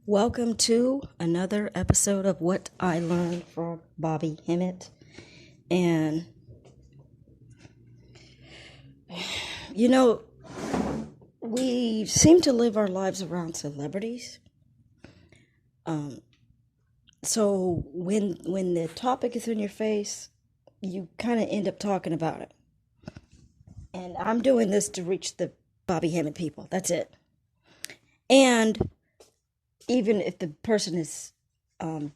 Welcome to another episode of What I Learned from Bobby Hemmett. And, you know, we seem to live our lives around celebrities. So when the topic is in your face, you kind of end up talking about it. And I'm doing this to reach the Bobby Hemmett people. That's it. And even if the person is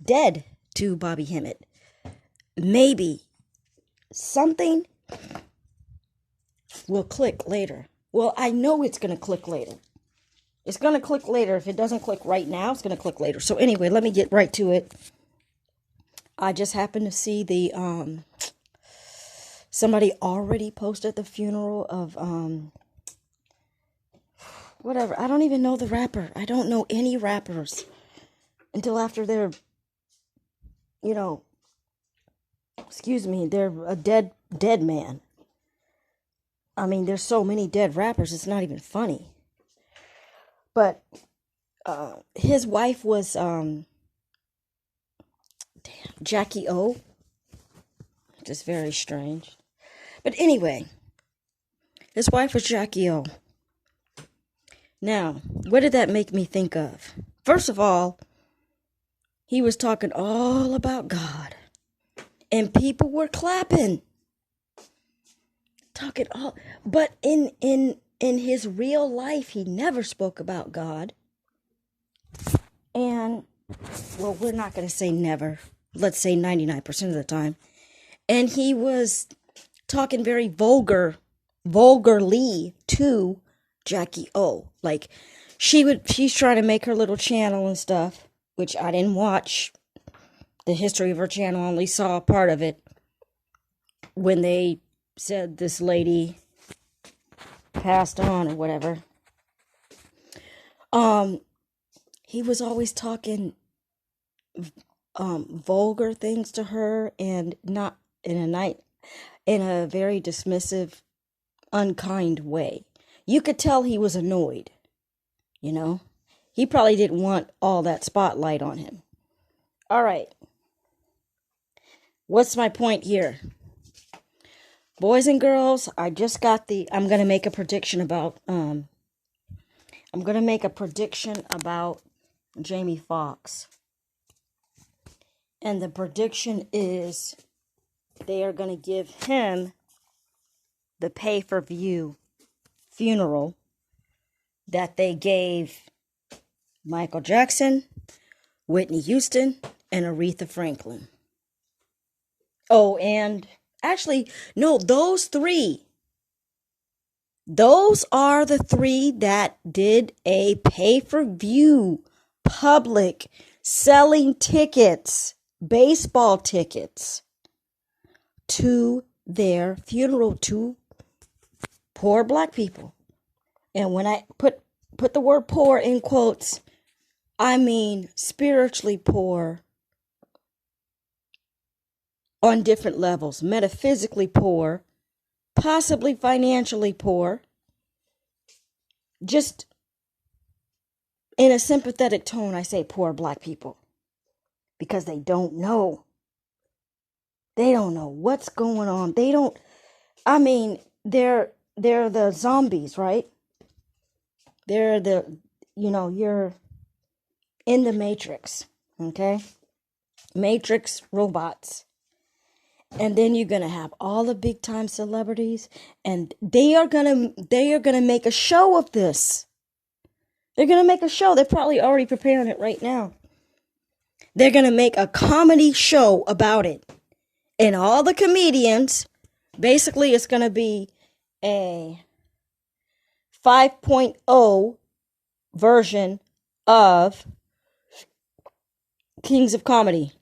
dead to Bobby Hemmett, maybe something will click later. Well, I know it's going to click later. It's going to click later. If it doesn't click right now, it's going to click later. So anyway, let me get right to it. I just happened to see the somebody already posted the funeral of whatever. I don't even know the rapper. I don't know any rappers until after they're, excuse me, they're a dead man. I mean, there's so many dead rappers, it's not even funny. But his wife was Jackie O, which is very strange. But anyway, his wife was Jackie O. Now, what did that make me think of? First of all, he was talking all about God, and people were clapping. Talking all, but in his real life, he never spoke about God. And, well, we're not going to say never. Let's say 99% of the time. And he was talking very vulgarly to Jackie O. Like, she's trying to make her little channel and stuff, which I didn't watch the history of her channel. I only saw a part of it when they said this lady passed on or whatever. He was always talking vulgar things to her, and not in a very dismissive, unkind way. You could tell he was annoyed, He probably didn't want all that spotlight on him. All right. What's my point here? Boys and girls, I'm going to make a prediction about, Jamie Foxx. And the prediction is they are going to give him the pay-per-view funeral that they gave Michael Jackson, Whitney Houston, and Aretha Franklin. Oh, and actually, no, those three. Those are the three that did a pay-per-view, public, selling tickets, baseball tickets, to their funeral, to poor black people. And when I put the word poor in quotes, I mean spiritually poor on different levels. Metaphysically poor, possibly financially poor. Just in a sympathetic tone, I say poor black people. Because they don't know. They don't know what's going on. They're the zombies, right? They're you're in the Matrix, okay? Matrix robots. And then you're going to have all the big time celebrities, and they are going to make a show of this. They're going to make a show. They're probably already preparing it right now. They're going to make a comedy show about it. And all the comedians, basically it's going to be a 5.0 version of Kings of Comedy.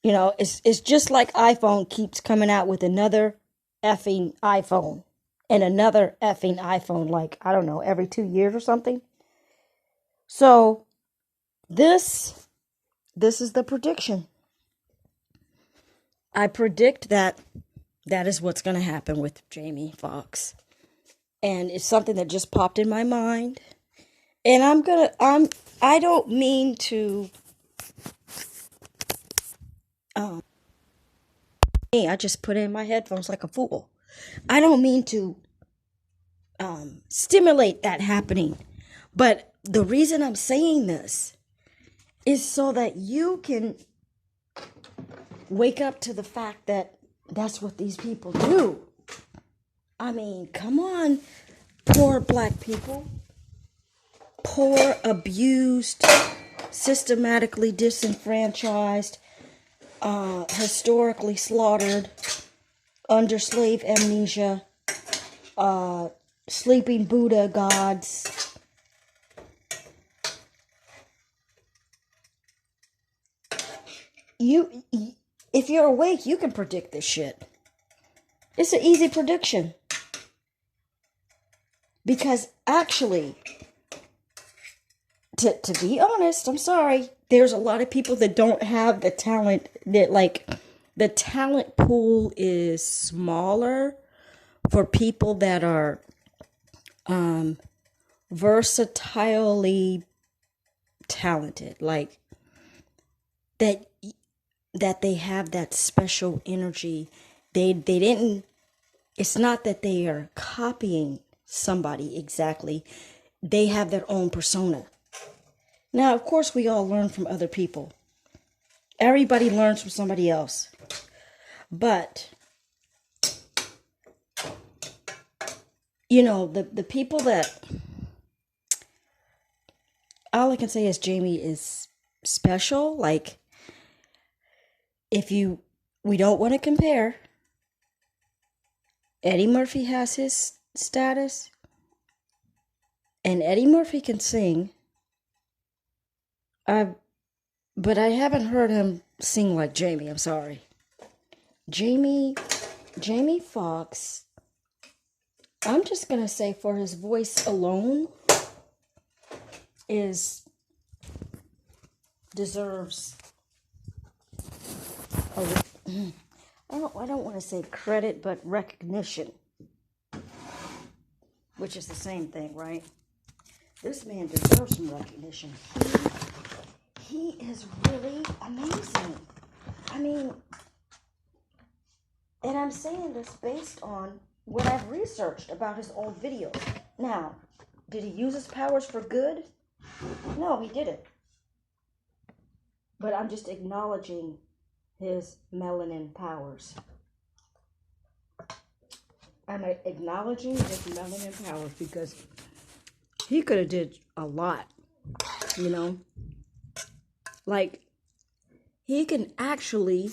It's just like iPhone keeps coming out with another effing iPhone and another effing iPhone, like, I don't know, every 2 years or something. So this is the prediction. I predict that is what's going to happen with Jamie Foxx. and it's something that just popped in my mind. And I don't mean to, I just put in my headphones like a fool. I don't mean to stimulate that happening. But the reason I'm saying this is so that you can wake up to the fact that that's what these people do. I mean, come on, poor black people, poor, abused, systematically disenfranchised, historically slaughtered, under slave amnesia, sleeping Buddha gods. If you're awake, you can predict this shit. It's an easy prediction. Because actually, to be honest, I'm sorry, there's a lot of people that don't have the talent, that like, the talent pool is smaller for people that are versatilely talented, like that they have that special energy. They didn't, it's not that they are copying somebody exactly. They have their own persona. Now, of course, we all learn from other people. Everybody learns from somebody else. But, you know, the people that, all I can say is Jamie is special. Like, we don't want to compare. Eddie Murphy has his status, and Eddie Murphy can sing. But I haven't heard him sing like Jamie. I'm sorry. Jamie Foxx, I'm just gonna say, for his voice alone, deserves I don't want to say credit, but recognition, which is the same thing, right? This man deserves some recognition. He is really amazing. I mean, and I'm saying this based on what I've researched about his old videos. Now, did he use his powers for good? No, he didn't. But I'm just acknowledging his melanin powers. I'm acknowledging his melanin powers because he could have did a lot, you know? Like, he can actually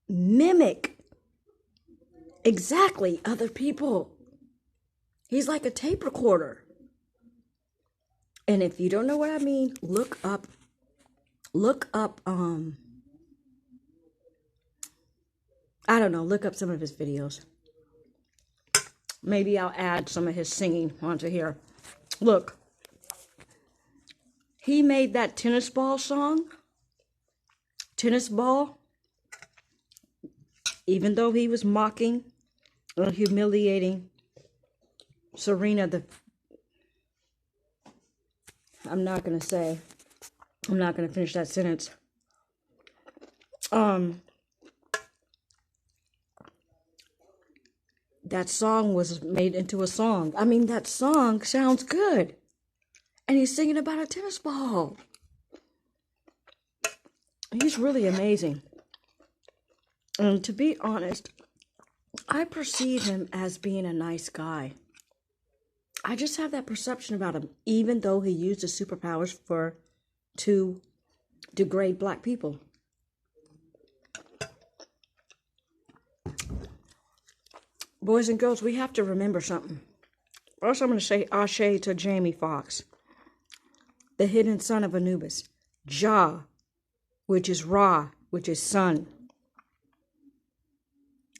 mimic exactly other people. He's like a tape recorder. And if you don't know what I mean, look up I don't know, look up some of his videos. Maybe I'll add some of his singing onto here. Look, he made that tennis ball song, Tennis Ball, even though he was mocking or humiliating Serena, I'm not going to finish that sentence. That song was made into a song. I mean, that song sounds good. And he's singing about a tennis ball. He's really amazing. And to be honest, I perceive him as being a nice guy. I just have that perception about him, even though he used his superpowers to degrade black people. Boys and girls, we have to remember something. First, I'm going to say Ashe to Jamie Foxx, the hidden son of Anubis. Jah, which is Ra, which is sun.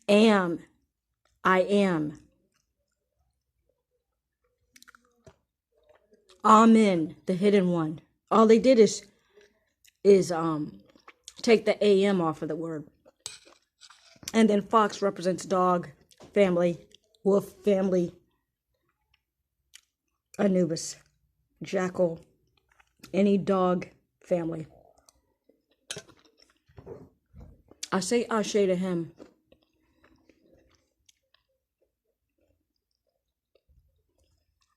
Am, I am. Amen, the hidden one. All they did is take the AM off of the word. And then Fox represents dog, family, wolf family, Anubis, jackal, any dog family. I say Ashe to him.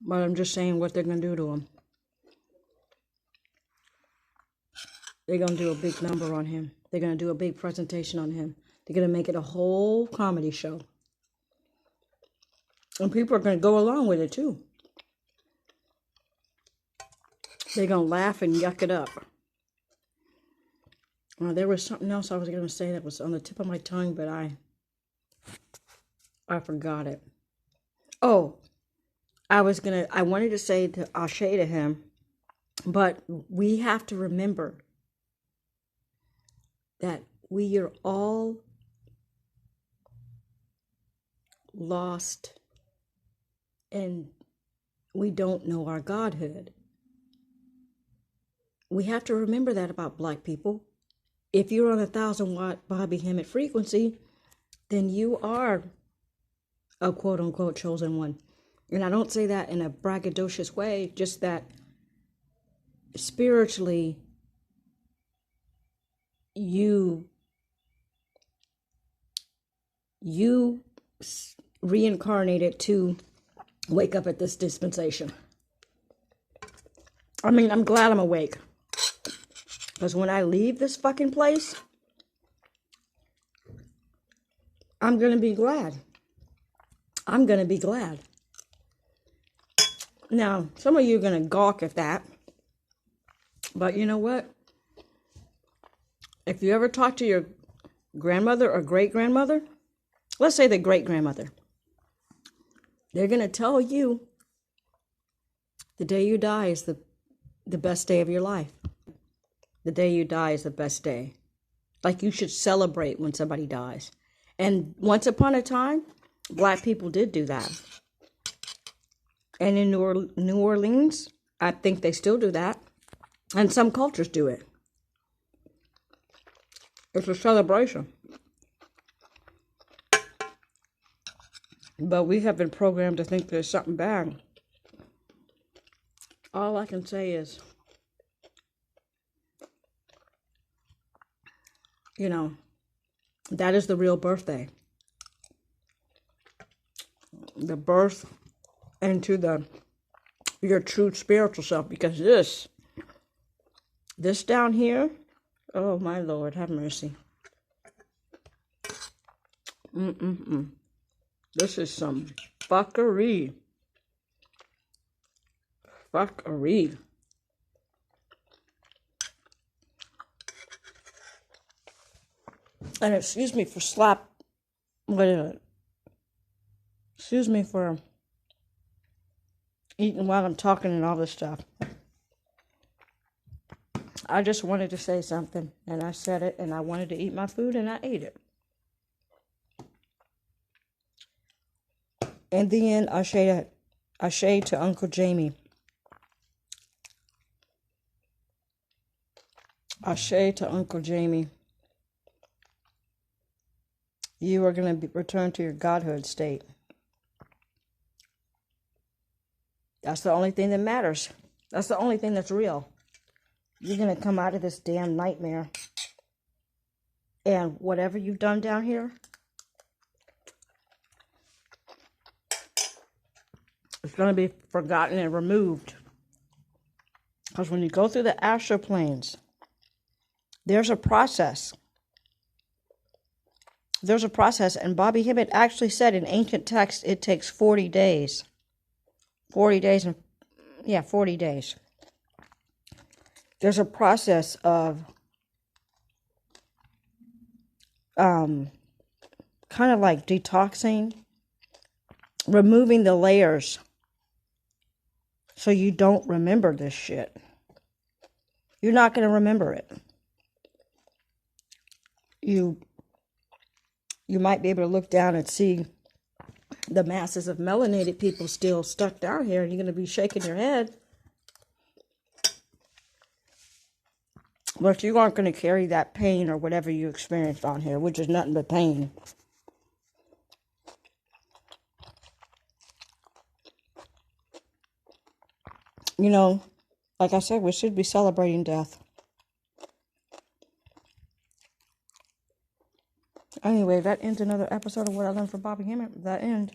But I'm just saying what they're going to do to him. They're going to do a big number on him. They're going to do a big presentation on him. They're going to make it a whole comedy show. And people are going to go along with it too. They're going to laugh and yuck it up. There was something else I was going to say that was on the tip of my tongue, but I forgot it. Oh, I wanted to say to Ashe to him, but we have to remember that we are all lost and we don't know our godhood. We have to remember that about Black people. If you're on a 1,000-watt Bobby Hemmett frequency, then you are a quote-unquote chosen one. And I don't say that in a braggadocious way, just that spiritually you reincarnated to wake up at this dispensation. I mean, I'm glad I'm awake. Because when I leave this fucking place, I'm going to be glad. I'm going to be glad. Now, some of you are going to gawk at that. But you know what? If you ever talk to your grandmother or great-grandmother, let's say the great-grandmother, they're going to tell you the day you die is the best day of your life. The day you die is the best day. Like, you should celebrate when somebody dies. And once upon a time, Black people did do that. And in New Orleans, I think they still do that. And some cultures do it. It's a celebration. But we have been programmed to think there's something bad. All I can say is, that is the real birthday. The birth into your true spiritual self. Because this down here, oh my Lord, have mercy. This is some fuckery. Fuckery. And excuse me for excuse me for eating while I'm talking and all this stuff. I just wanted to say something, and I said it, and I wanted to eat my food, and I ate it. In the end, Ashe to Uncle Jamie. Ashe to Uncle Jamie. You are going to return to your godhood state. That's the only thing that matters. That's the only thing that's real. You're going to come out of this damn nightmare. And whatever you've done down here, it's going to be forgotten and removed. Because when you go through the astral planes, there's a process. There's a process, and Bobby Hemmett actually said in ancient texts it takes 40 days. 40 days. There's a process of kind of like detoxing, removing the layers so you don't remember this shit. You're not going to remember it. You might be able to look down and see the masses of melanated people still stuck down here, and you're going to be shaking your head. But you aren't going to carry that pain or whatever you experienced on here, which is nothing but pain. You know, like I said, we should be celebrating death. Anyway, that ends another episode of What I Learned from Bobby Hemmett. That end.